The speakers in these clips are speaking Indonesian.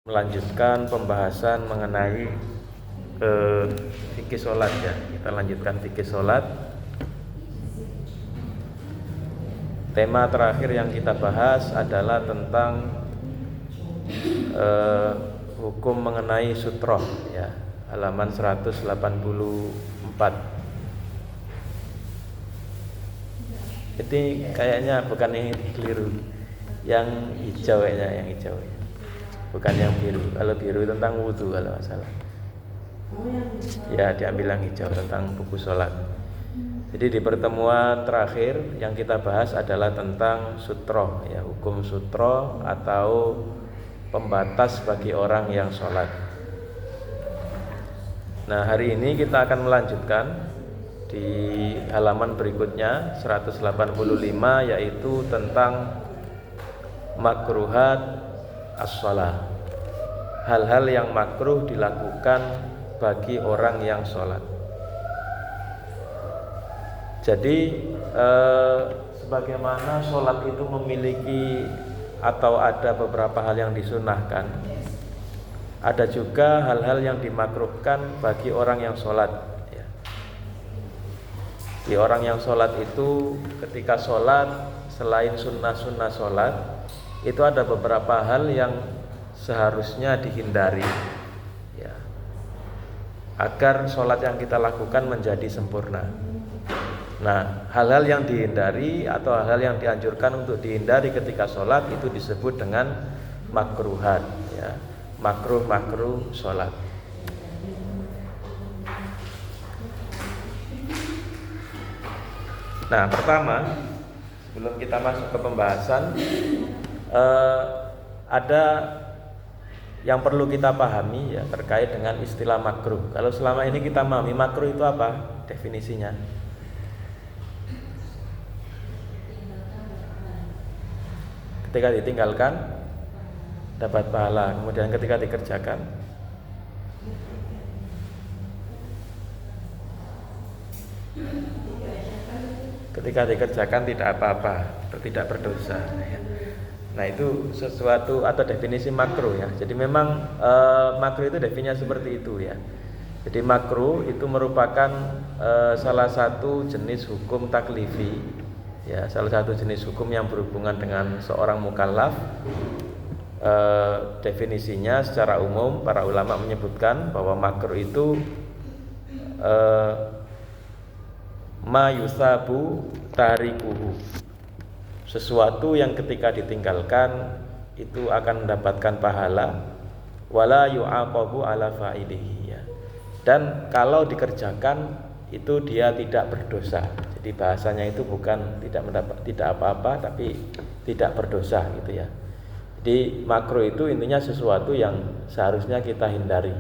melanjutkan pembahasan mengenai fikih sholat ya. Kita lanjutkan fikih sholat. Tema terakhir yang kita bahas adalah tentang hukum mengenai sutroh ya, halaman 184. Ini kayaknya bukan yang keliru, yang hijau kayaknya, yang hijau ya. Bukan yang biru. Kalau biru tentang wudhu kalau nggak salah. Ya diambil yang hijau tentang buku sholat. Jadi di pertemuan terakhir yang kita bahas adalah tentang sutroh ya, hukum sutroh atau pembatas bagi orang yang sholat. Nah hari ini kita akan melanjutkan di halaman berikutnya 185, yaitu tentang makruhat as-shalah, hal-hal yang makruh dilakukan bagi orang yang sholat. Jadi sebagaimana sholat itu memiliki atau ada beberapa hal yang disunahkan, ada juga hal-hal yang dimakruhkan bagi orang yang sholat ya. Di orang yang sholat itu ketika sholat, selain sunnah-sunnah sholat, itu ada beberapa hal yang seharusnya dihindari ya, agar sholat yang kita lakukan menjadi sempurna. Nah, hal-hal yang dihindari atau hal-hal yang dianjurkan untuk dihindari ketika sholat itu disebut dengan makruhat ya, makruh sholat. Nah, pertama sebelum kita masuk ke pembahasan, ada yang perlu kita pahami ya terkait dengan istilah makruh. Kalau selama ini kita memahami makruh itu apa definisinya? Ketika ditinggalkan dapat pahala, kemudian ketika dikerjakan tidak apa-apa atau tidak berdosa ya. Nah itu sesuatu atau definisi makruh ya. Jadi memang makruh itu definisinya seperti itu ya. Jadi makruh itu merupakan salah satu jenis hukum taklifi ya, salah satu jenis hukum yang berhubungan dengan seorang mukallaf. Definisinya secara umum para ulama menyebutkan bahwa makruh itu ma yusabu tarikuhu, sesuatu yang ketika ditinggalkan itu akan mendapatkan pahala, wala yu'aqabu ala fa'ilihi ya. Dan kalau dikerjakan itu dia tidak berdosa. Jadi bahasanya itu bukan tidak apa-apa tapi tidak berdosa gitu ya. Jadi makruh itu intinya sesuatu yang seharusnya kita hindari.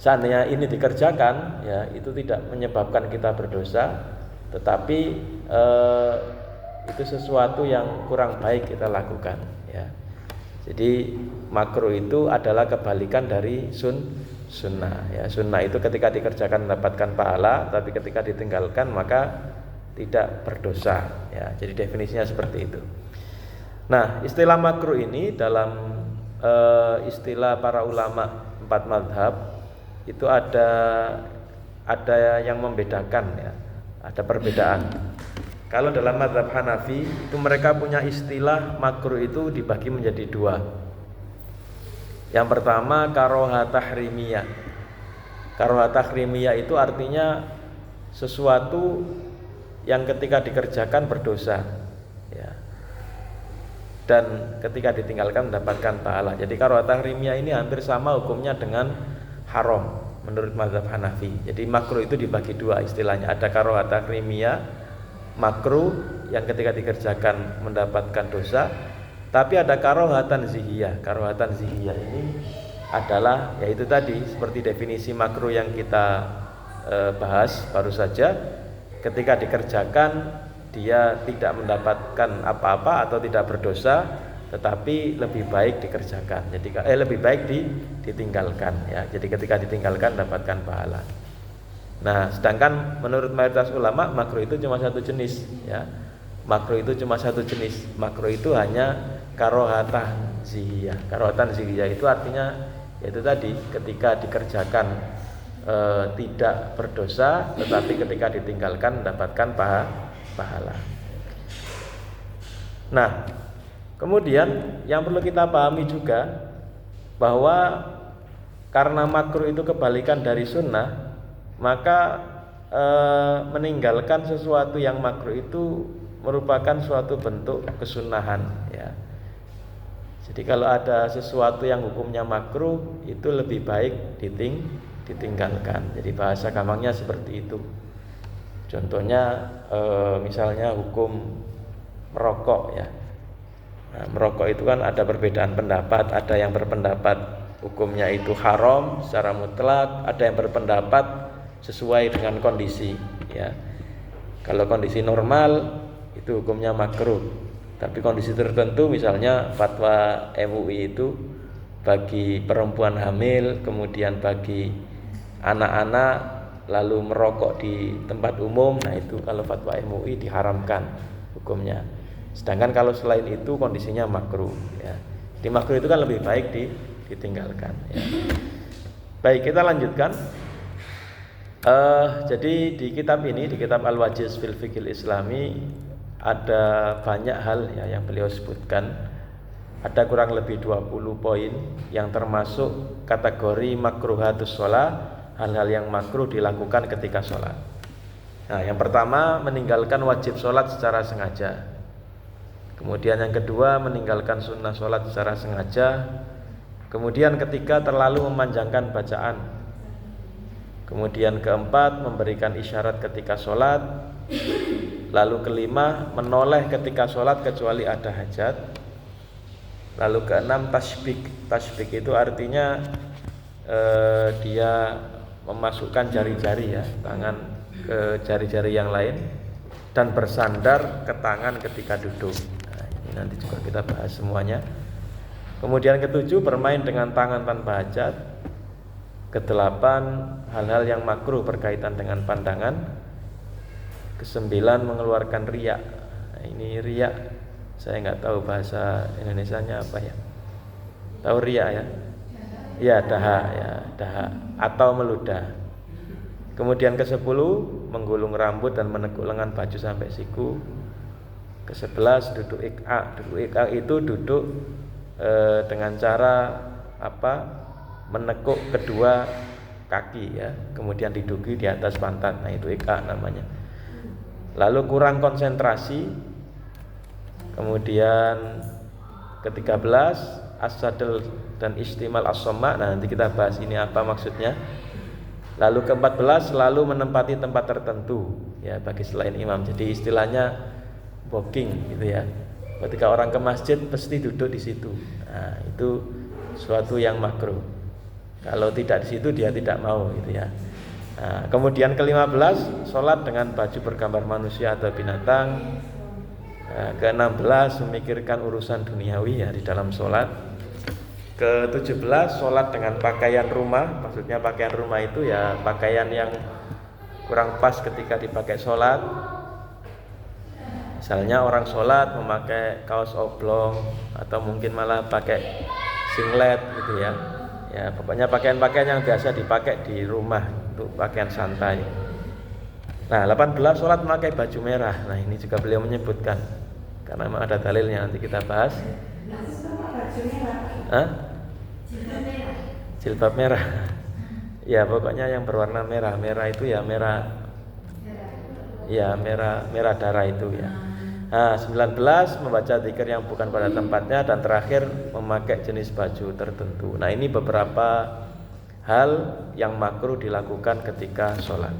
Seandainya ini dikerjakan ya, itu tidak menyebabkan kita berdosa, tetapi itu sesuatu yang kurang baik kita lakukan ya. Jadi makruh itu adalah kebalikan dari sunnah ya. Sunnah itu ketika dikerjakan mendapatkan pahala, tapi ketika ditinggalkan maka tidak berdosa ya. Jadi definisinya seperti itu. Nah, istilah makruh ini dalam istilah para ulama 4 mazhab itu ada yang membedakan ya. Ada perbedaan. Kalau dalam mazhab Hanafi itu mereka punya istilah makruh itu dibagi menjadi 2. Yang pertama karoha tahrimiyah. Karoha tahrimiyah itu artinya sesuatu yang ketika dikerjakan berdosa ya, dan ketika ditinggalkan mendapatkan pahala. Jadi karoha tahrimiyah ini hampir sama hukumnya dengan haram menurut mazhab Hanafi. Jadi makruh itu dibagi 2 istilahnya. Ada karoha tahrimiyah, makruh yang ketika dikerjakan mendapatkan dosa. Tapi ada karoha tanzihiyah. Karoha tanzihiyah ini adalah yaitu tadi seperti definisi makruh yang kita bahas baru saja. Ketika dikerjakan dia tidak mendapatkan apa-apa atau tidak berdosa, tetapi lebih baik dikerjakan. Jadi lebih baik ditinggalkan ya. Jadi ketika ditinggalkan dapatkan pahala. Nah, sedangkan menurut mayoritas ulama makruh itu cuma satu jenis ya. Makruh itu cuma satu jenis. Makruh itu hanya karohatah zihiyah. Karoatan zihiyah itu artinya yaitu tadi ketika dikerjakan tidak berdosa, tetapi ketika ditinggalkan mendapatkan pahala. Nah, kemudian yang perlu kita pahami juga bahwa karena makruh itu kebalikan dari sunnah, maka meninggalkan sesuatu yang makruh itu merupakan suatu bentuk kesunahan, ya. Jadi kalau ada sesuatu yang hukumnya makruh, itu lebih baik ditinggalkan. Jadi bahasa gampangnya seperti itu. Contohnya misalnya hukum merokok, ya. Nah, merokok itu kan ada perbedaan pendapat. Ada yang berpendapat hukumnya itu haram secara mutlak, ada yang berpendapat sesuai dengan kondisi, ya. Kalau kondisi normal itu hukumnya makruh. Tapi kondisi tertentu, misalnya fatwa MUI itu bagi perempuan hamil, kemudian bagi anak-anak, lalu merokok di tempat umum, nah itu kalau fatwa MUI diharamkan hukumnya. Sedangkan kalau selain itu kondisinya makruh, ya. Di makruh itu kan lebih baik ditinggalkan, ya. Baik, kita lanjutkan. Jadi di kitab ini, di kitab Al-Wajiz fil Fiqhil Islami, ada banyak hal, ya, yang beliau sebutkan. Ada kurang lebih 20 poin yang termasuk kategori makruhatus sholat, hal-hal yang makruh dilakukan ketika sholat. Nah, yang pertama, meninggalkan wajib sholat secara sengaja. Kemudian yang kedua, meninggalkan sunnah sholat secara sengaja. Kemudian ketiga, terlalu memanjangkan bacaan. Kemudian keempat, memberikan isyarat ketika sholat. Lalu kelima, menoleh ketika sholat kecuali ada hajat. Lalu keenam, tasbik. Tasbik itu artinya dia memasukkan jari-jari, ya, tangan ke jari-jari yang lain dan bersandar ke tangan ketika duduk. Nah, ini nanti juga kita bahas semuanya. Kemudian ketujuh, bermain dengan tangan tanpa hajat. Kedelapan, hal-hal yang makruh berkaitan dengan pandangan. Kesembilan, mengeluarkan riya. Nah, ini riya, saya nggak tahu bahasa Indonesianya apa, ya. Tahu riya, ya? Ya, daha, ya, daha atau meludah. Kemudian ke-10, menggulung rambut dan menekuk lengan baju sampai siku. Ke-11, duduk iqa. Duduk iqa itu duduk dengan cara menekuk kedua kaki, ya, kemudian diduduki di atas pantat. Nah, itu iqa namanya. Lalu kurang konsentrasi. Kemudian ke-13, as-sadl dan istimal as-somma. Nah, nanti kita bahas ini apa maksudnya. Lalu ke-14, selalu menempati tempat tertentu, ya, bagi selain imam. Jadi istilahnya booking, gitu, ya. Ketika orang ke masjid pasti duduk di situ. Nah, itu suatu yang makruh. Kalau tidak di situ dia tidak mau, gitu, ya. Nah, kemudian ke-15, sholat dengan baju bergambar manusia atau binatang. Nah, ke-16, memikirkan urusan duniawi, ya, di dalam sholat. Ke-17, sholat dengan pakaian rumah. Maksudnya pakaian rumah itu, ya, pakaian yang kurang pas ketika dipakai sholat. Misalnya orang sholat memakai kaos oblong atau mungkin malah pakai singlet, gitu, ya. Ya, pokoknya pakaian-pakaian yang biasa dipakai di rumah untuk pakaian santai. Nah, 18, sholat memakai baju merah. Nah, ini juga beliau menyebutkan karena memang ada dalilnya, nanti kita bahas. Jilbab merah. Ya, pokoknya yang berwarna merah. Merah itu, ya, merah. Ya, merah darah itu, ya. Nah, 19, membaca zikir yang bukan pada tempatnya. Dan terakhir, memakai jenis baju tertentu. Nah, ini beberapa hal yang makruh dilakukan ketika sholat.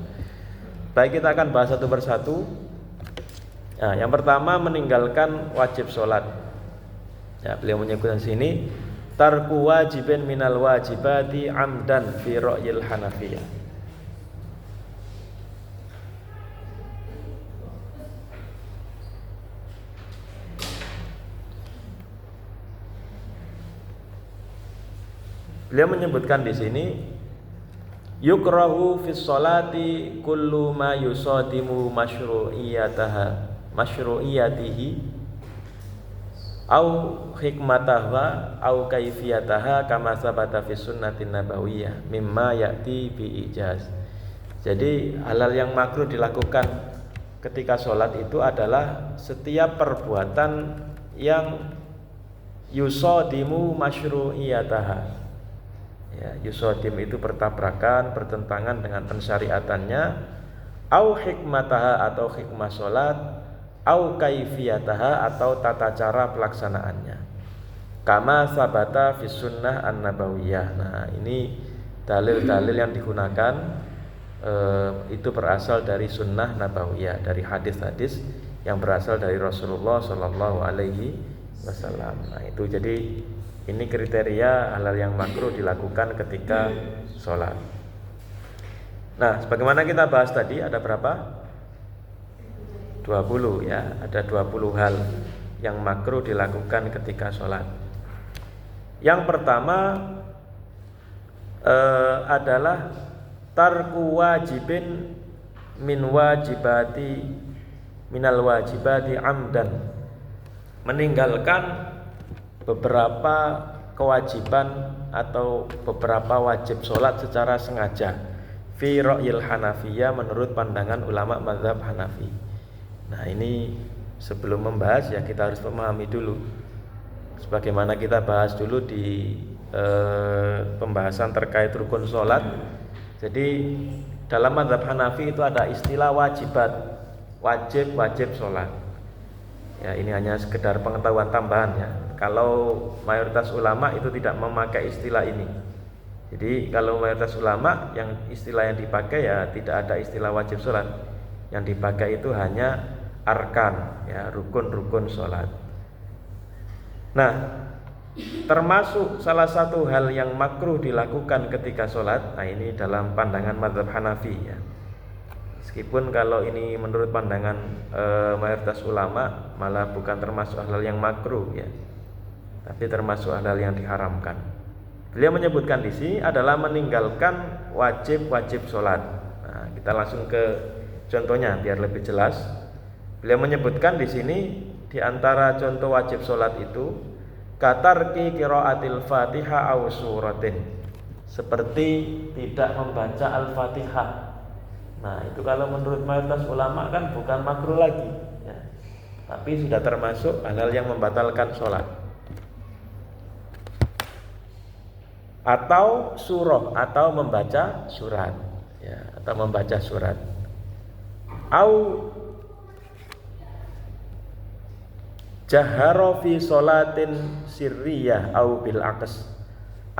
Baik, kita akan bahas satu persatu. Nah, yang pertama, meninggalkan wajib sholat. Ya, beliau menyebutkan sini, tarku wajibin minal wajibati amdan fi ra'yil hanafiyah. Beliau menyebutkan di sini, yukrahu fis sholati kullu ma yusadimu masyru'iyatihi au hikmataha au kaifiyataha kama sabata fi sunnatin nabawiyah mimma ya'ti bi ijaz. Jadi hal-hal yang makruh dilakukan ketika sholat itu adalah setiap perbuatan yang yusodimu masyru'iyataha. Ya, yusodim itu bertabrakan, bertentangan dengan pensyariatannya. Au hikmataha atau hikmah sholat, au kaifiyataha atau tata cara pelaksanaannya. Kama sabata fi sunnah an-nabawiyah. Nah, ini dalil-dalil yang digunakan itu berasal dari sunnah nabawiyah, dari hadis-hadis yang berasal dari Rasulullah Shallallahu Alaihi Wasallam. Nah, itu jadi ini kriteria hal-hal yang makruh dilakukan ketika sholat. Nah, sebagaimana kita bahas tadi, ada berapa? 20 ya, ada 20 hal yang makruh dilakukan ketika sholat. Yang pertama adalah tarku wajibin minal wajibati amdan, meninggalkan beberapa kewajiban atau beberapa wajib sholat secara sengaja. Fi ra'yil Hanafiyah, menurut pandangan ulama mazhab Hanafi. Nah, ini sebelum membahas ya kita harus memahami dulu, sebagaimana kita bahas dulu di pembahasan terkait rukun sholat. Jadi dalam mazhab Hanafi itu ada istilah wajibat, wajib sholat. Ya, ini hanya sekedar pengetahuan tambahan ya. Kalau mayoritas ulama itu tidak memakai istilah ini. Jadi kalau mayoritas ulama yang istilah yang dipakai ya tidak ada istilah wajib sholat. Yang dipakai itu hanya arkan, ya, rukun-rukun sholat. Nah, termasuk salah satu hal yang makruh dilakukan ketika sholat. Nah, ini dalam pandangan mazhab Hanafi ya. Meskipun kalau ini menurut pandangan mayoritas ulama malah bukan termasuk hal yang makruh ya, tapi termasuk hal yang diharamkan. Beliau menyebutkan di sini adalah meninggalkan wajib sholat. Nah, kita langsung ke contohnya biar lebih jelas. Beliau menyebutkan di sini di antara contoh wajib sholat itu katarki qiraatil Fatihah aw suratin, seperti tidak membaca Al-Fatihah. Nah, itu kalau menurut mayoritas ulama kan bukan makruh lagi ya, tapi sudah termasuk hal-hal yang membatalkan sholat. Atau surah, atau membaca surat ya, atau membaca surat. Au jaharo fi sholatin sirriyah au bil aqs,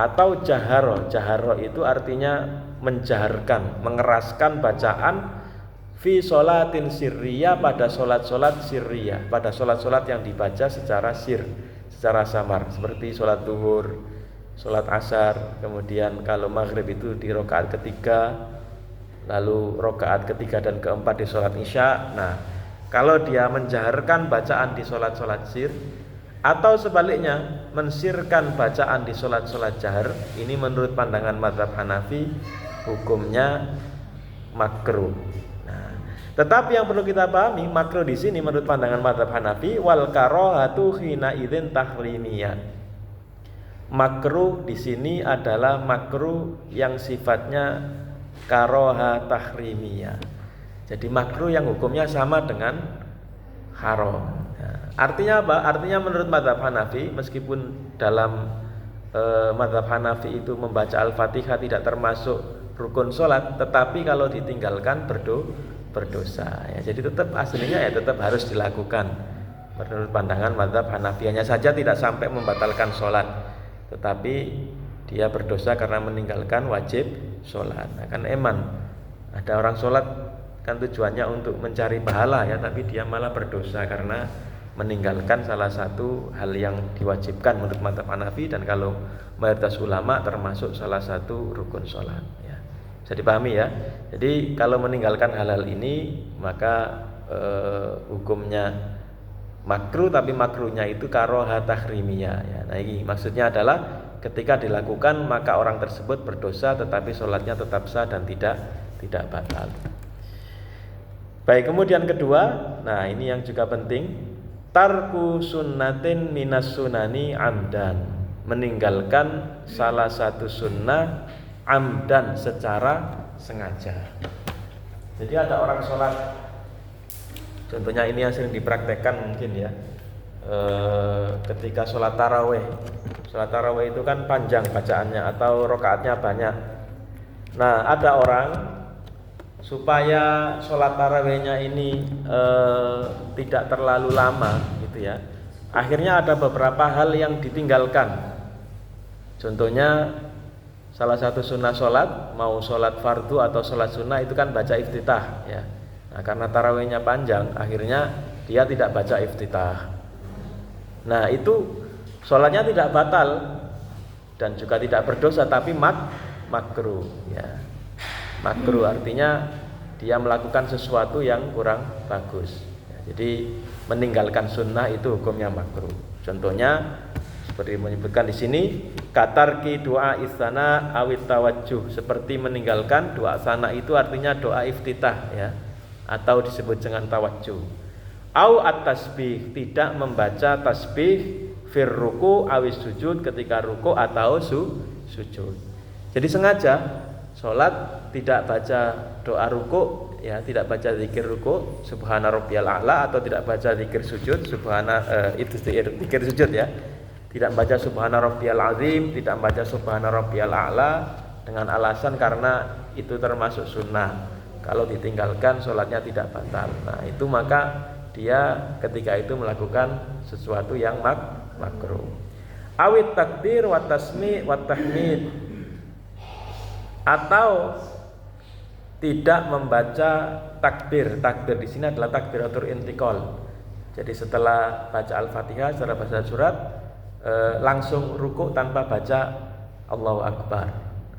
atau jaharo itu artinya menjaharkan, mengeraskan bacaan fi sholatin sirriyah, pada sholat-sholat sirriyah, pada sholat-sholat yang dibaca secara secara samar, seperti sholat duhur, sholat asar, kemudian kalau maghrib itu di rakaat ketiga, lalu rakaat ketiga dan keempat di sholat isya. Nah, kalau dia menjaharkan bacaan di sholat-sholat sir, atau sebaliknya mensirkan bacaan di sholat-sholat jahar, ini menurut pandangan mazhab Hanafi hukumnya makruh. Nah, tetapi yang perlu kita pahami, makruh di sini menurut pandangan mazhab Hanafi wal karohatu hina idzin tahrimiyah. Makruh di sini adalah makruh yang sifatnya karoha tahrimiyah. Jadi makruh yang hukumnya sama dengan haram. Nah, artinya apa? Artinya menurut mazhab Hanafi, meskipun dalam mazhab Hanafi itu membaca Al-Fatihah tidak termasuk rukun sholat, tetapi kalau ditinggalkan berdosa. Ya, jadi tetap aslinya ya tetap harus dilakukan menurut pandangan mazhab Hanafi. Hanya saja tidak sampai membatalkan sholat, tetapi dia berdosa karena meninggalkan wajib sholat. Nah, kan ada orang sholat kan tujuannya untuk mencari pahala ya, tapi dia malah berdosa karena meninggalkan salah satu hal yang diwajibkan menurut mazhab Hanafi, dan kalau mayoritas ulama termasuk salah satu rukun sholat ya. Bisa dipahami ya. Jadi kalau meninggalkan hal-hal ini maka hukumnya makruh, tapi makruhnya itu karoha tahrimiyah ya. Nah, ini maksudnya adalah ketika dilakukan maka orang tersebut berdosa, tetapi sholatnya tetap sah dan tidak batal. Baik, kemudian kedua, nah ini yang juga penting, tarku sunnatin minas sunani amdan, meninggalkan salah satu sunnah amdan secara sengaja. Jadi ada orang sholat, contohnya ini yang sering dipraktekkan mungkin ya, ketika sholat taraweh. Sholat taraweh itu kan panjang bacaannya atau rokaatnya banyak. Nah ada orang supaya sholat tarawehnya ini tidak terlalu lama gitu ya, akhirnya ada beberapa hal yang ditinggalkan. Contohnya salah satu sunnah sholat, mau sholat fardu atau sholat sunnah itu kan baca iftitah ya. Nah karena tarawehnya panjang, akhirnya dia tidak baca iftitah. Nah itu sholatnya tidak batal dan juga tidak berdosa, tapi makruh ya. Makruh artinya dia melakukan sesuatu yang kurang bagus ya, jadi meninggalkan sunnah itu hukumnya makruh. Contohnya seperti menyebutkan di sini, katarki doa istana awit tawajjuh, seperti meninggalkan doa sana, itu artinya doa iftitah ya, atau disebut dengan tawajjuh. Au at-tasbih, tidak membaca tasbih fir ruku awis sujud, ketika ruku atau sujud. Jadi sengaja sholat tidak baca doa ruku ya, tidak baca zikir ruku subhana rabbiyal a'la, atau tidak baca zikir sujud itu zikir sujud ya, tidak baca subhana rabbiyal azim, tidak baca subhana rabbiyal a'la, dengan alasan karena itu termasuk sunnah, kalau ditinggalkan sholatnya tidak batal. Nah itu maka dia ketika itu melakukan sesuatu yang makruh. Awit takbir wa tasmi wa tahmid, atau tidak membaca takbir. Takbir di sini adalah takbiratul intiqal. Jadi setelah baca Al-Fatihah, setelah baca surat, langsung rukuk tanpa baca Allahu Akbar.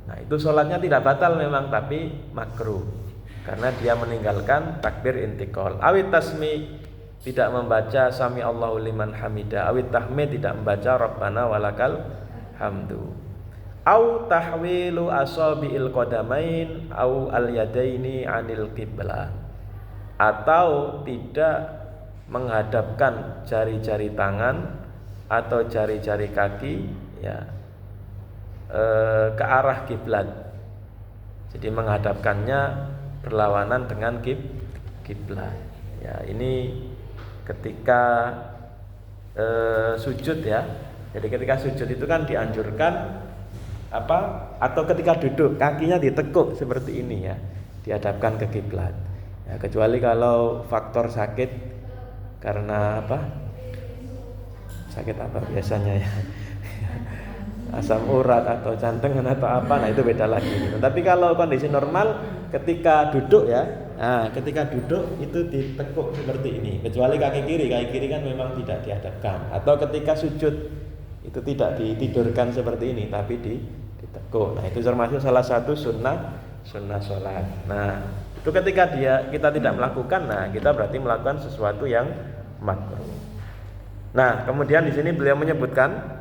Nah itu sholatnya tidak batal memang, tapi makruh karena dia meninggalkan takbir intiqal. Awit tasmi, tidak membaca sami Allahu liman hamidah. Awit tahmid, tidak membaca rabbana walakal hamdu. Au tahwilu asabi'il qadamain au al yadaini anil qiblah, atau tidak menghadapkan jari-jari tangan atau jari-jari kaki ya ke arah kiblat. Jadi menghadapkannya berlawanan dengan kiblat. Ya, ini ketika sujud ya. Jadi ketika sujud itu kan dianjurkan atau ketika duduk kakinya ditekuk seperti ini ya, dihadapkan ke kiblat. Ya, kecuali kalau faktor sakit karena sakit biasanya ya, asam urat atau jantung atau apa, nah itu beda lagi gitu. Tapi kalau kondisi normal ketika duduk ya, nah ketika duduk itu ditekuk seperti ini, kecuali kaki kiri kan memang tidak dihadapkan. Atau ketika sujud itu tidak ditidurkan seperti ini, tapi ditekuk. Nah itu termasuk salah satu sunnah sholat. Nah itu ketika kita tidak melakukan, nah kita berarti melakukan sesuatu yang makruh. Nah kemudian di sini beliau menyebutkan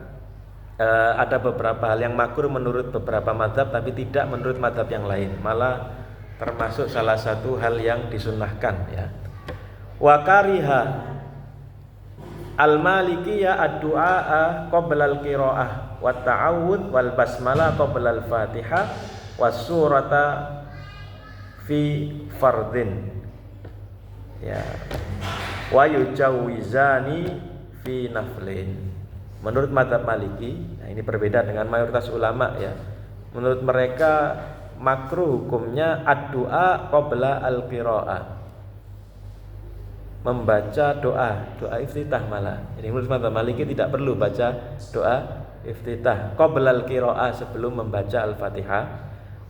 ada beberapa hal yang makruh menurut beberapa mazhab, tapi tidak menurut mazhab yang lain, malah termasuk salah satu hal yang disunnahkan ya. Wa kariha al-malikiyya ad-du'a qabla al-qira'ah wa ta'awud wal basmalah qabla al-fatihah was surata fi fardhin ya, wa yujawizani fi naflin. Menurut mazhab Maliki, nah ini berbeda dengan mayoritas ulama ya. Menurut mereka makruh hukumnya ad-du'a qabla al-qira'ah, membaca doa iftitah malah. Jadi menurut mazhab Maliki tidak perlu baca doa iftitah qabla al-qira'ah, sebelum membaca Al-Fatihah.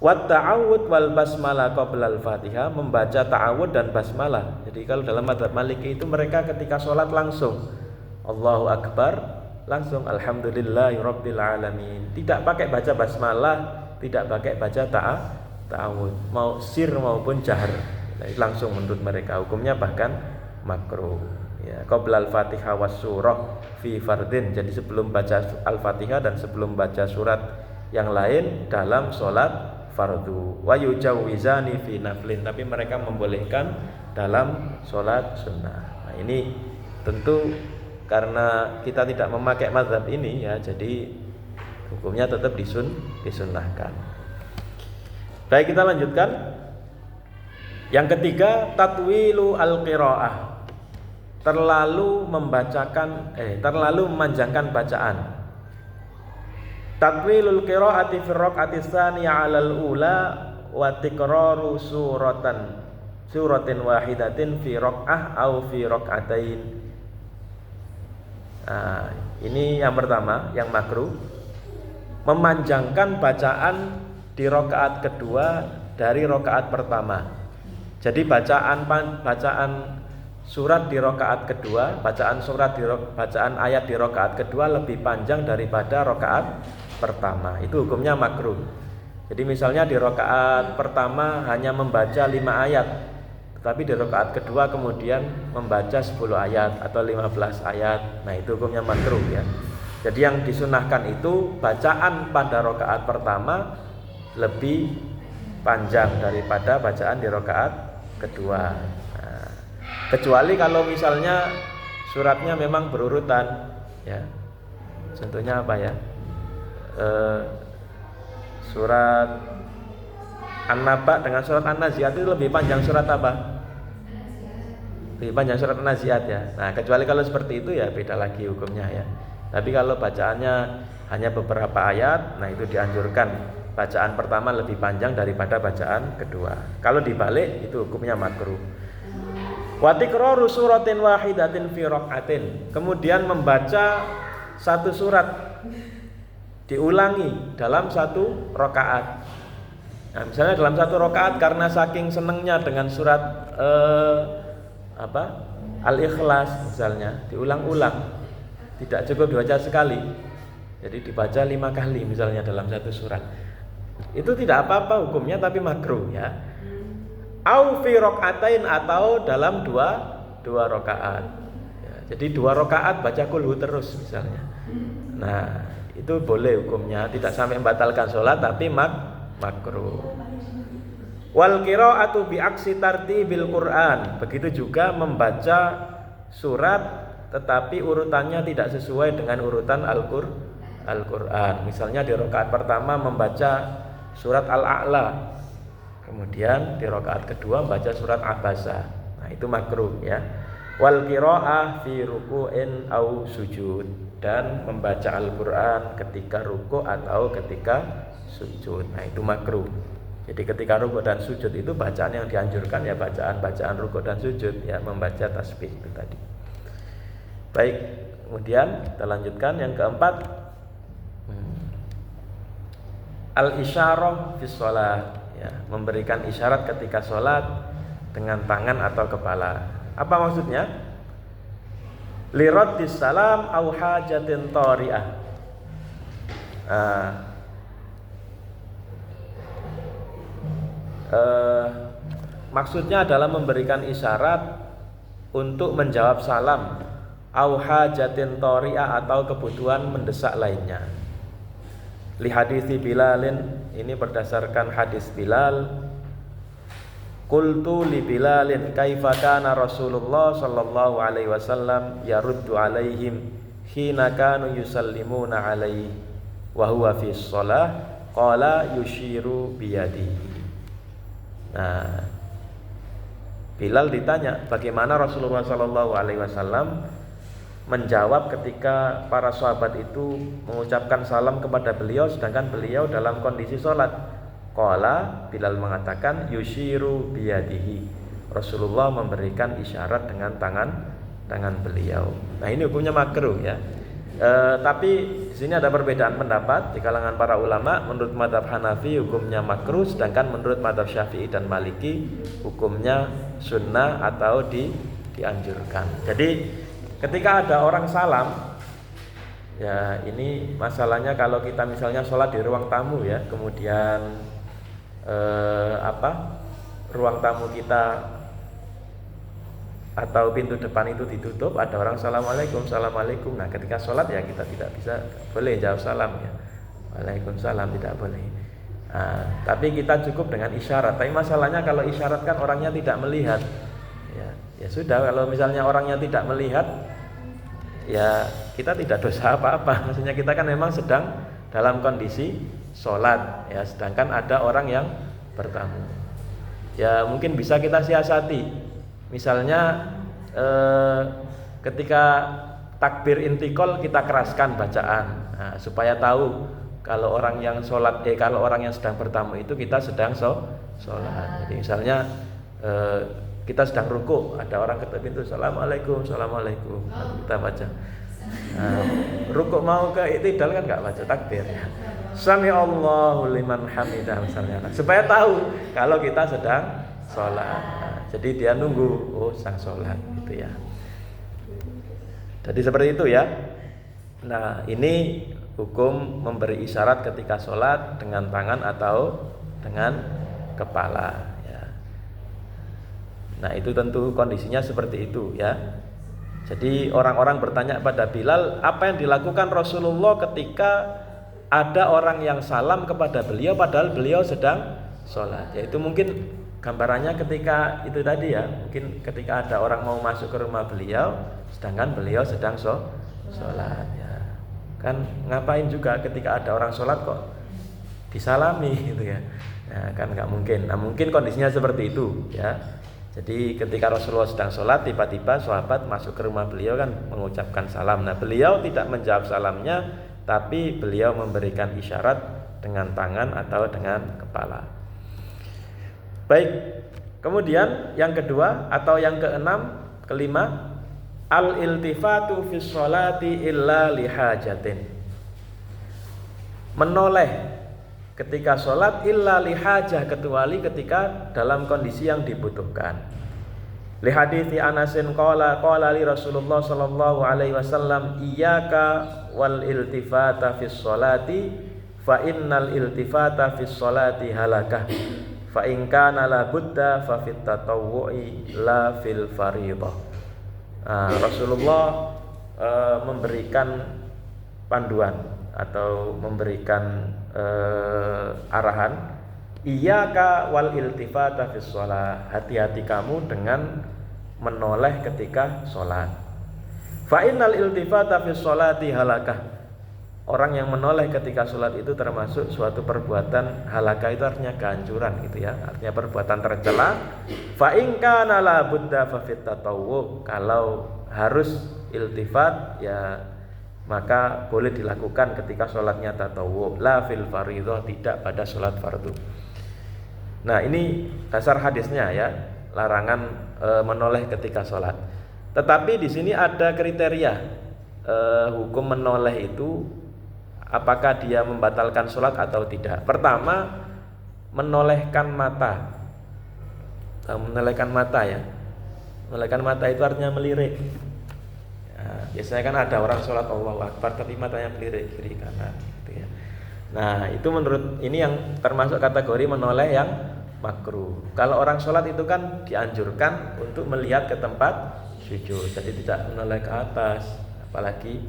Wa ta'awud wal basmalah qabla al-Fatihah, membaca ta'awud dan basmalah. Jadi kalau dalam mazhab Maliki itu mereka ketika sholat langsung Allahu Akbar, langsung alhamdulillahirabbil alamin, tidak pakai baca basmalah, tidak pakai baca ta'awud, mau sir maupun jahar. Nah, langsung menurut mereka hukumnya bahkan makruh ya. Qabla al-Fatihah was surah fi fardin, jadi sebelum baca Al-Fatihah dan sebelum baca surat yang lain dalam sholat fardu. Wa yujawizani fi naflin, tapi mereka membolehkan dalam sholat sunnah. Nah ini tentu karena kita tidak memakai mazhab ini ya, jadi hukumnya tetap disunnahkan. Baik, kita lanjutkan. Yang ketiga, tatwilu al-qiraah, terlalu memanjangkan bacaan. Tatwilul qiraati fi raq'ati tsaniyah 'alal ula wa tikraru suratin wahidatin fi raq'ah au fi raq'atain. Nah, ini yang pertama, yang makruh, memanjangkan bacaan di rakaat kedua dari rakaat pertama. Jadi bacaan surat di rakaat kedua, bacaan ayat di rakaat kedua lebih panjang daripada rakaat pertama. Itu hukumnya makruh. Jadi misalnya di rakaat pertama hanya membaca 5 ayat, tetapi di rakaat kedua kemudian membaca 10 ayat atau 15 ayat. Nah, itu hukumnya makruh ya. Jadi yang disunahkan itu bacaan pada rakaat pertama lebih panjang daripada bacaan di rakaat kedua. Nah, kecuali kalau misalnya suratnya memang berurutan ya. Contohnya apa ya? Surat An-Naba dengan surat An-Nazi'at itu lebih panjang surat apa? Lebih panjang surat An-Nazi'at ya. Nah, kecuali kalau seperti itu ya beda lagi hukumnya ya. Tapi kalau bacaannya hanya beberapa ayat, nah itu dianjurkan bacaan pertama lebih panjang daripada bacaan kedua. Kalau dibalik itu hukumnya makruh. Wa tikraru suratin wahidatin fi raq'atin. Kemudian membaca satu surat diulangi dalam satu rakaat. Nah, misalnya dalam satu rakaat karena saking senengnya dengan surat Al-Ikhlas misalnya, diulang-ulang, tidak cukup dibaca sekali, jadi dibaca 5 kali misalnya dalam satu surat. Itu tidak apa-apa hukumnya, tapi makruh ya. Au fi raq'atain, atau dalam dua rakaat ya, jadi 2 rakaat baca kulhu terus misalnya. Nah, itu boleh hukumnya, tidak sampai membatalkan sholat, tapi makruh. Wal qira'atu bi aksi tartibil Qur'an. Begitu juga membaca surat tetapi urutannya tidak sesuai dengan urutan Al-Qur'an. Misalnya di rakaat pertama membaca surat Al-A'la, kemudian di rakaat kedua membaca surat Abasa. Nah, itu makruh ya. Wal qira'ah fi ruku'in au sujud, dan membaca Al-Qur'an ketika ruku' atau ketika sujud. Nah, itu makruh. Jadi ketika ruku' dan sujud itu bacaan yang dianjurkan ya bacaan ruku' dan sujud ya, membaca tasbih itu tadi. Baik, kemudian kita lanjutkan yang keempat, al-isyarah fi shalah ya, memberikan isyarat ketika sholat dengan tangan atau kepala. Apa maksudnya? Liraddis salam au hajatin tari'ah. Maksudnya adalah memberikan isyarat untuk menjawab salam, au hajatin tari'ah, atau kebutuhan mendesak lainnya. Li hadisi Bilalin, ini berdasarkan hadis Bilal. Qultu li Bilalin kaifa kana Rasulullah sallallahu alaihi wasallam yaruddu alaihim hina kanu yusallimuna alaihi wa huwa fi shalah, qala yushiru biyadihi. Nah, Bilal ditanya bagaimana Rasulullah sallallahu alaihi wasallam menjawab ketika para sahabat itu mengucapkan salam kepada beliau sedangkan beliau dalam kondisi sholat. Qala, Bilal mengatakan yushiru biyadihi, Rasulullah memberikan isyarat dengan tangan beliau. Nah, ini hukumnya makruh ya. Tapi di sini ada perbedaan pendapat di kalangan para ulama. Menurut mazhab Hanafi hukumnya makruh, sedangkan menurut mazhab Syafi'i dan Maliki hukumnya sunnah atau dianjurkan. Jadi ketika ada orang salam, ya ini masalahnya kalau kita misalnya sholat di ruang tamu ya, kemudian ruang tamu kita atau pintu depan itu ditutup, ada orang assalamualaikum, assalamualaikum. Nah, ketika sholat ya kita tidak bisa, boleh jawab salam ya, waalaikumsalam, tidak boleh. Nah, tapi kita cukup dengan isyarat. Tapi masalahnya kalau isyarat kan orangnya tidak melihat, ya sudah. Kalau misalnya orangnya tidak melihat, ya kita tidak dosa apa-apa. Maksudnya kita kan memang sedang dalam kondisi sholat ya, sedangkan ada orang yang bertamu. Ya mungkin bisa kita siasati. Misalnya ketika takbir intikal kita keraskan bacaan, nah, supaya tahu kalau orang yang sholat, kalau orang yang sedang bertamu itu kita sedang sholat. Jadi misalnya kita sedang rukuk, ada orang ketuk pintu, assalamualaikum, assalamualaikum, kita baca. Nah, rukuk mau ke i'tidal kan nggak baca takbir. Sami Allahu liman hamidah misalnya, supaya tahu kalau kita sedang sholat. Nah, jadi dia nunggu, oh sedang sholat gitu ya. Jadi seperti itu ya. Nah ini hukum memberi isyarat ketika sholat dengan tangan atau dengan kepala ya. Nah itu tentu kondisinya seperti itu ya. Jadi orang-orang bertanya pada Bilal, apa yang dilakukan Rasulullah ketika ada orang yang salam kepada beliau padahal beliau sedang sholat. Yaitu mungkin gambarannya ketika itu tadi ya, mungkin ketika ada orang mau masuk ke rumah beliau sedangkan beliau sedang sholat ya. Kan ngapain juga ketika ada orang sholat kok disalami gitu ya. Nah, kan nggak mungkin. Nah mungkin kondisinya seperti itu ya. Jadi ketika Rasulullah sedang sholat, tiba-tiba sahabat masuk ke rumah beliau kan mengucapkan salam. Nah beliau tidak menjawab salamnya, tapi beliau memberikan isyarat dengan tangan atau dengan kepala. Baik, kemudian yang kedua atau yang kelima, al-iltifatu fi sholati illa lihajatin. Menoleh ketika sholat illa lihajah, kecuali ketika dalam kondisi yang dibutuhkan. Li hadithi Anasin qala li Rasulullah sallallahu alaihi wasallam iyyaka wal iltifata fi sholati fa innal iltifata fi sholati halakah fa in kana la budda fa fit tatawwu'i la fil fardhah. Rasulullah memberikan panduan atau memberikan arahan, iyyaka wal iltifata fis shalah, hati-hati kamu dengan menoleh ketika sholat. Fa innal iltifata fis sholati halakah. Orang yang menoleh ketika sholat itu termasuk suatu perbuatan halakah, itu artinya kehancuran gitu ya, artinya perbuatan tercela. Fa in kana la budda fa fit tatawwu, kalau harus iltifat ya maka boleh dilakukan ketika sholatnya tatawwu, la fil fardhah, tidak pada sholat fardu. Nah ini dasar hadisnya ya, larangan menoleh ketika sholat. Tetapi di sini ada kriteria hukum menoleh itu, apakah dia membatalkan sholat atau tidak. Pertama, menolehkan mata. Menolehkan mata ya. Menolehkan mata itu artinya melirik. Biasanya kan ada orang sholat Allahu Akbar tapi matanya melirik kiri kanan gitu ya. Nah itu menurut ini yang termasuk kategori menoleh yang makruh. Kalau orang sholat itu kan dianjurkan untuk melihat ke tempat sujud, jadi tidak menoleh ke atas, apalagi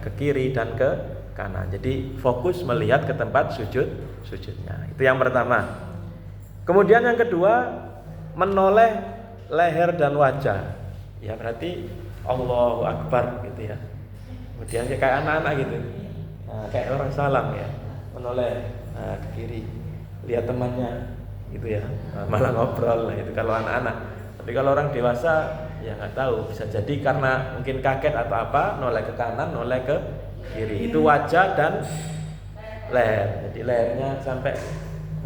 ke kiri dan ke kanan. Jadi fokus melihat ke tempat sujudnya. Itu yang pertama. Kemudian yang kedua, menoleh leher dan wajah. Ya berarti Allahu Akbar gitu ya. Kemudian kayak anak-anak gitu. Nah, kayak orang salam ya, menoleh ke kiri, lihat temannya gitu ya. Malah ngobrol lah itu kalau anak-anak. Tapi kalau orang dewasa ya nggak tahu, bisa jadi karena mungkin kaget atau apa, noleh ke kanan, noleh ke kiri. Itu wajah dan leher. Jadi lehernya sampai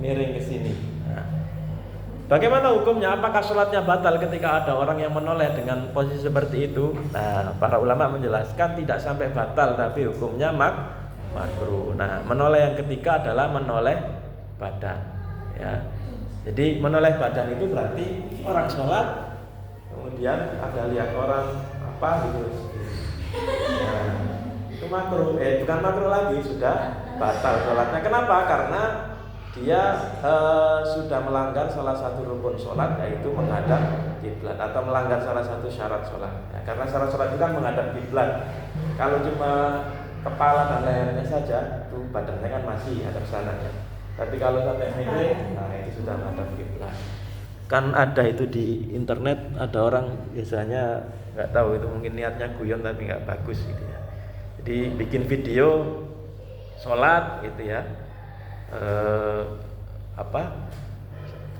miring ke sini. Nah, bagaimana hukumnya? Apakah sholatnya batal ketika ada orang yang menoleh dengan posisi seperti itu? Nah, para ulama menjelaskan tidak sampai batal, tapi hukumnya makruh. Nah, menoleh yang ketiga adalah menoleh badan. Ya, jadi menoleh badan itu berarti orang sholat, kemudian ada lihat orang apa gitu. Nah, itu makruh. Bukan makruh lagi, sudah batal sholatnya. Kenapa? Karena dia sudah melanggar salah satu rukun sholat, yaitu menghadap kiblat, atau melanggar salah satu syarat sholat ya, karena syarat sholat itu kan menghadap kiblat. Kalau cuma kepala dan lehernya saja, itu badannya kan masih ada sana ya. Tapi kalau sampai miring, nah itu sudah menghadap kiblat. Kan ada itu di internet, ada orang biasanya nggak tahu itu mungkin niatnya guyon tapi nggak bagus gitu ya. Jadi bikin video sholat gitu ya,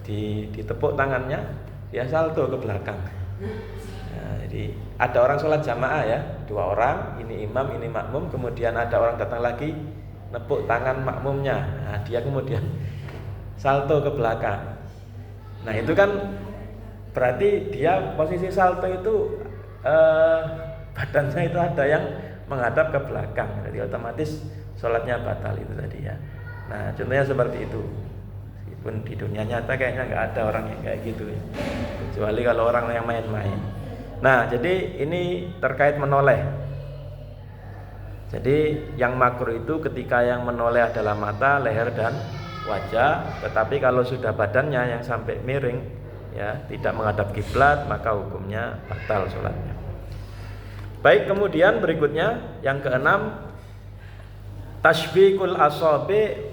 ditepuk tangannya, dia salto ke belakang. Nah, jadi ada orang sholat jamaah ya, 2 orang, ini imam, ini makmum, kemudian ada orang datang lagi, nepuk tangan makmumnya, nah, dia kemudian salto ke belakang. Nah itu kan berarti dia posisi salto itu badannya itu ada yang menghadap ke belakang, jadi otomatis sholatnya batal itu tadi ya. Nah contohnya seperti itu. Meskipun di dunia nyata kayaknya nggak ada orang yang kayak gitu ya, kecuali kalau orang yang main-main. Nah jadi ini terkait menoleh. Jadi yang makruh itu ketika yang menoleh adalah mata, leher dan wajah. Tetapi kalau sudah badannya yang sampai miring ya, tidak menghadap kiblat, maka hukumnya batal sholatnya. Baik, kemudian berikutnya yang keenam, tashbikul asabi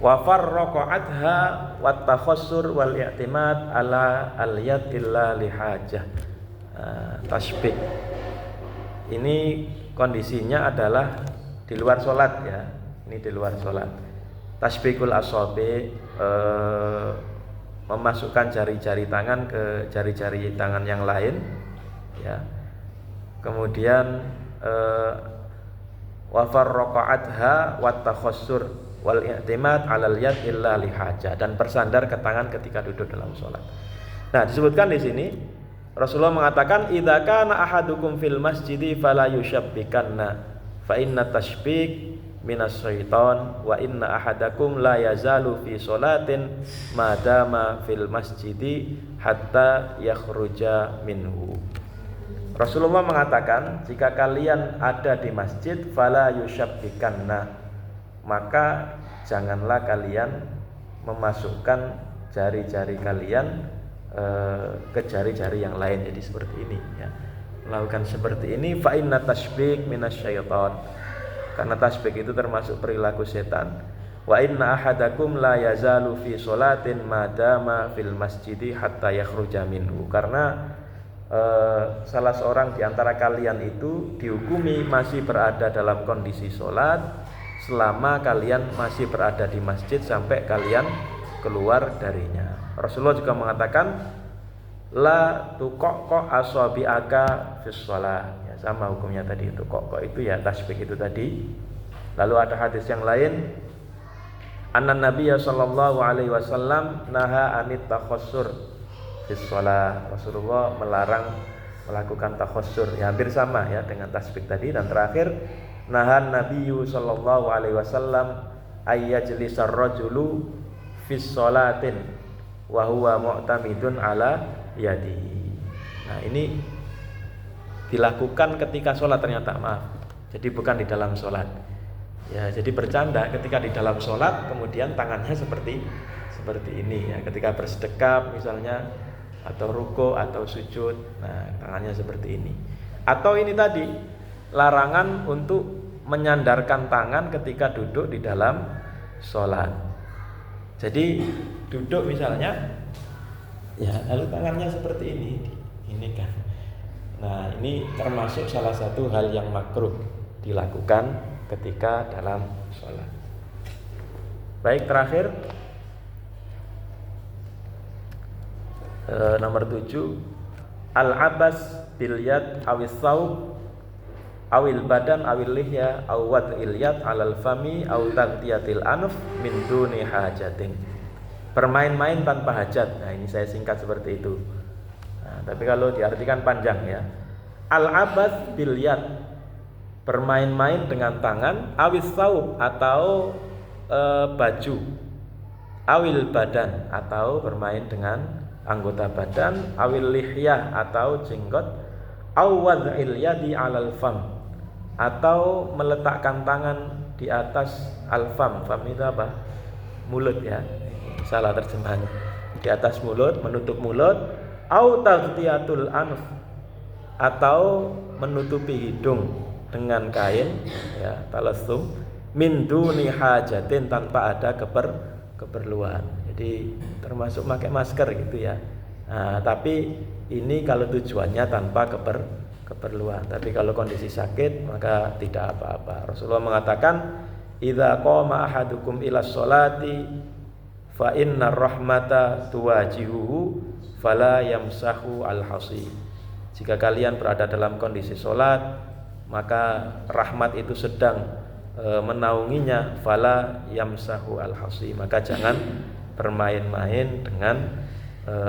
wa farraqatha wa takhassur wal i'timad ala al-yad illa lihajah. Tasbih ini kondisinya adalah di luar sholat ya. Ini di luar sholat. Tasbihul asabi, memasukkan jari-jari tangan ke jari-jari tangan yang lain ya. Kemudian wa farraqatha wa takhassur wal i'timad 'alal yad illa lihaja, dan bersandar ke tangan ketika duduk dalam sholat. Nah, disebutkan di sini Rasulullah mengatakan idza kana ahadukum fil masjidi fala yushabbikanna fa inna tashbik minas syaitan wa inna ahadakum la yazalu fi sholatin madama fil masjidi hatta yakhruja minhu. Rasulullah mengatakan jika kalian ada di masjid fala yushabbikanna, maka janganlah kalian memasukkan jari-jari kalian ke jari-jari yang lain. Jadi seperti ini ya, melakukan seperti ini. Fa inna tasbik minasyaiton, karena tasbik itu termasuk perilaku setan. Wa inna ahadakum la yazalu fi sholatin madama fil masjidi hatta yakhruja minhu, karena salah seorang di antara kalian itu dihukumi masih berada dalam kondisi sholat selama kalian masih berada di masjid sampai kalian keluar darinya. Rasulullah juga mengatakan la tuqaqqa asabi'aka fis shalah, ya, sama hukumnya tadi. Itu tuqaqqa itu ya tasbih itu tadi. Lalu ada hadis yang lain, anna nabiyya sallallahu alaihi wasallam naha anit takhassur fis shalah. Rasulullah melarang melakukan takhassur, ya hampir sama ya dengan tasbih tadi. Dan terakhir, nahan nabiyyu sallallahu alaihi wasallam ayyajlisar rajulu fis sholatin wa huwa mu'tamidun ala yadihi. Nah, ini dilakukan ketika sholat ternyata, maaf. Jadi bukan di dalam sholat. Ya, jadi bercanda ketika di dalam sholat kemudian tangannya seperti ini ya, ketika bersedekap misalnya atau ruku atau sujud. Nah, tangannya seperti ini. Atau ini tadi larangan untuk menyandarkan tangan ketika duduk di dalam sholat. Jadi duduk misalnya, ya lalu tangannya seperti ini kan. Nah, ini termasuk salah satu hal yang makruh dilakukan ketika dalam sholat. Baik, terakhir nomor 7, al-abas bil yad awis saub awil badan awil lihya aw wad'il yad 'alal fami aw taghtiyatil anf min duni hajatin. Bermain-main tanpa hajat. Nah, ini saya singkat seperti itu. Nah, tapi kalau diartikan panjang ya. Al-abath bil yad, bermain-main dengan tangan, awis saub atau baju, awil badan atau bermain dengan anggota badan, awil lihyah atau jenggot, aw wad'il yadi 'alal fam, atau meletakkan tangan di atas al-fam. Fam itu apa? Mulut ya. Salah terjemahan. Di atas mulut, menutup mulut. Au taghtiyatul anf, atau menutupi hidung dengan kain ya, talassum. min duni hajatin, tanpa ada keperluan. Jadi termasuk pakai masker gitu ya. Nah, tapi ini kalau tujuannya tanpa keperluan. Tapi kalau kondisi sakit maka tidak apa-apa. Rasulullah mengatakan, idza qama ahadukum ila sholati fa innar rahmata tuwajihuhu fala yamsahu al-hasi. Jika kalian berada dalam kondisi sholat, maka rahmat itu sedang menaunginya, fala yamsahu al-hasi, maka jangan bermain-main dengan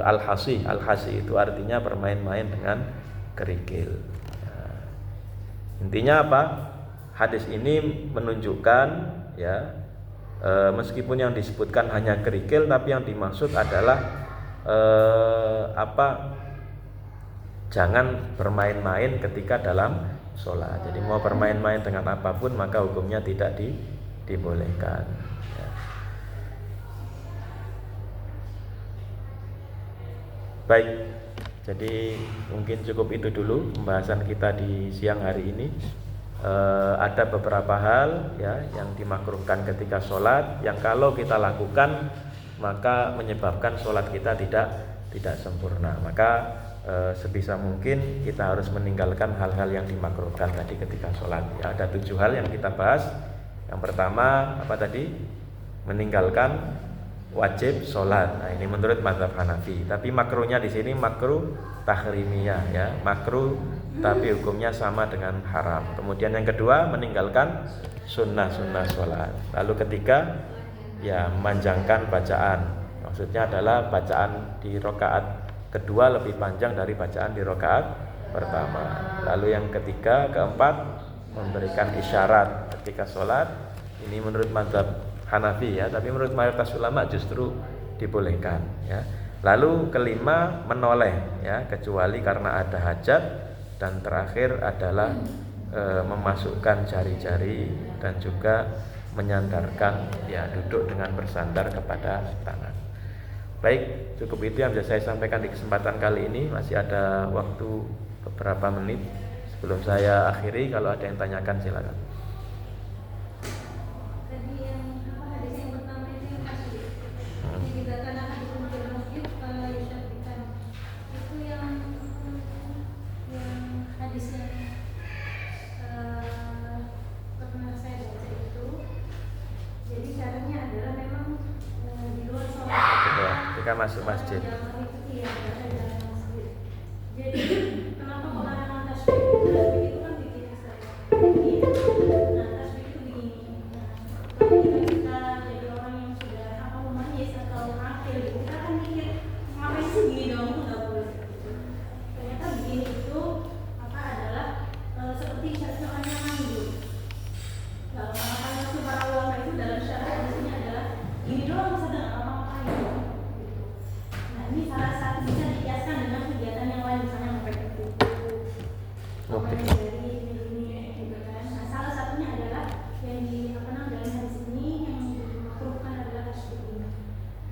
al-hasi. Al-hasi itu artinya bermain-main dengan kerikil. Nah, intinya apa? Hadis ini menunjukkan ya, meskipun yang disebutkan hanya kerikil, tapi yang dimaksud adalah jangan bermain-main ketika dalam sholat. Jadi mau bermain-main dengan apapun maka hukumnya tidak dibolehkan ya. Baik, jadi mungkin cukup itu dulu pembahasan kita di siang hari ini. Ada beberapa hal ya yang dimakruhkan ketika sholat, yang kalau kita lakukan maka menyebabkan sholat kita tidak sempurna. Maka sebisa mungkin kita harus meninggalkan hal-hal yang dimakruhkan tadi ketika sholat ya. Ada 7 hal yang kita bahas. Yang pertama apa tadi? Meninggalkan wajib sholat. Nah, ini menurut mazhab Hanafi. Tapi makruhnya di sini makruh tahrimiyah ya, makruh tapi hukumnya sama dengan haram. Kemudian yang kedua, meninggalkan sunnah-sunnah sholat. Lalu ketiga, ya memanjangkan bacaan. Maksudnya adalah bacaan di rakaat kedua lebih panjang dari bacaan di rakaat pertama. Lalu yang ketiga, keempat, memberikan isyarat ketika sholat. Ini menurut mazhab Hanafi ya, tapi menurut mayoritas ulama justru dibolehkan ya. Lalu kelima, menoleh ya, kecuali karena ada hajat. Dan terakhir adalah memasukkan jari-jari dan juga menyandarkan ya, duduk dengan bersandar kepada tangan. Baik, cukup itu yang bisa saya sampaikan di kesempatan kali ini. Masih ada waktu beberapa menit sebelum saya akhiri. Kalau ada yang tanyakan silakan. Ketika masuk masjid. Jadi kenapa kok larangan tasbih itu kan bikin saya. Nah, tasbih itu begini. Kalau kita jadi orang yang sudah manis atau akil, kita kan mikir ngapain sih gini dong, nggak boleh. Ternyata begini itu adalah seperti caranya mandu. Kalau para ulama itu dalam syariat biasanya adalah gini doang sedang apa-apain. Ini salah satu bisa dikiaskan dengan kegiatan yang lain, misalnya mempegang buku, dari ini gitu kan. Nah, salah satunya adalah yang dalam hadis ini yang dimakruhkan adalah tasbih ini.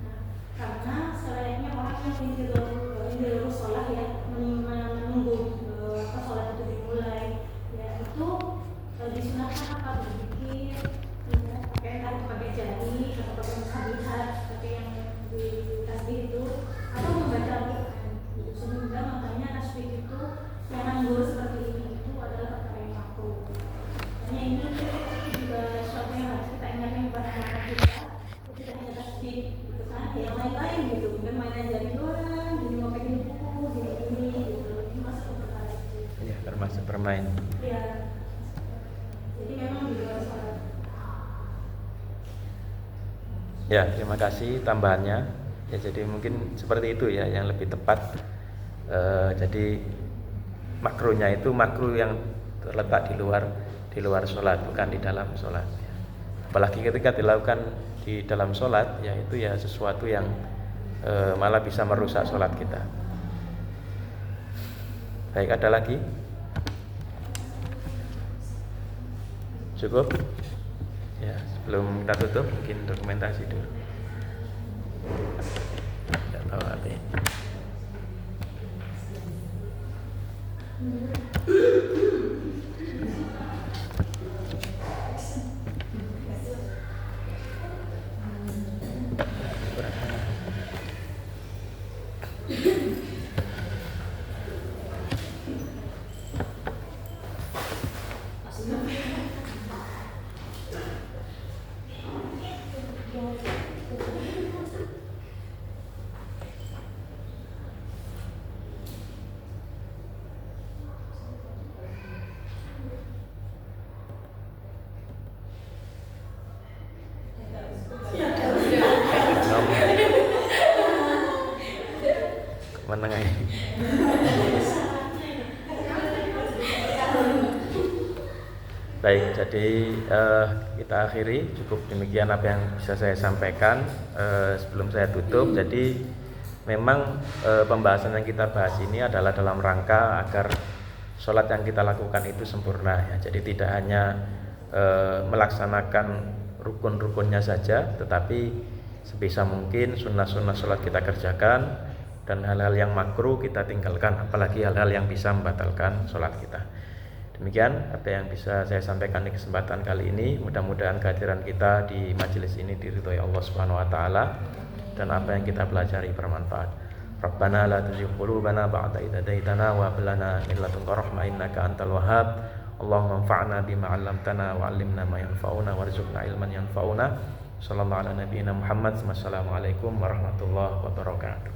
Nah, karena selayaknya orang yang ingin sholat ya, menunggu sholat itu dimulai, ya itu disunahkan apa, berzikir, pakai jari atau pakai musabihah, pakai yang di tasbih itu, atau membaca Al-Quran gitu. Sehingga makanya tasbih itu yang nganggur seperti ini itu adalah perkara yang makruh. Hanya ini juga sesuatu yang harus kita ingatkan kepada anak kita. Tidak hanya tasbih gitu kan, yang lain-lain gitu. Mungkin mainan jari doang, jadi mau pegang buku, jadi ini gitu. Ini masuk ke perkara itu. Iya, termasuk bermain. Iya. Jadi memang di luar sholat. Ya, terima kasih tambahannya. Ya, jadi mungkin seperti itu ya yang lebih tepat. Jadi makruhnya itu makruh yang terletak di luar sholat, bukan di dalam sholat. Apalagi ketika dilakukan di dalam sholat, ya itu ya sesuatu yang malah bisa merusak sholat kita. Baik, ada lagi? Cukup? Ya, sebelum kita tutup mungkin dokumentasi dulu. Tidak tahu apa ini. Baik, jadi kita akhiri, cukup demikian apa yang bisa saya sampaikan sebelum saya tutup. Jadi memang pembahasan yang kita bahas ini adalah dalam rangka agar sholat yang kita lakukan itu sempurna ya. Jadi tidak hanya melaksanakan rukun-rukunnya saja, tetapi sebisa mungkin sunnah-sunnah sholat kita kerjakan, dan hal-hal yang makruh kita tinggalkan, apalagi hal-hal yang bisa membatalkan sholat kita. Demikian apa yang bisa saya sampaikan di kesempatan kali ini. Mudah-mudahan kehadiran kita di majelis ini diridhoi Allah Subhanahu wa taala, dan apa yang kita pelajari bermanfaat. Rabbana la tuzigh qulubana ba'da idh hadaitana wa hab lana min ladunka rahmah innaka antal wahhab. Allahumma anfa'na bima 'allamtana wa 'allimna ma yanfa'una warzuqna ilman yanfa'una. Sallallahu ala nabiyyina Muhammad. Wassalamualaikum warahmatullahi wabarakatuh.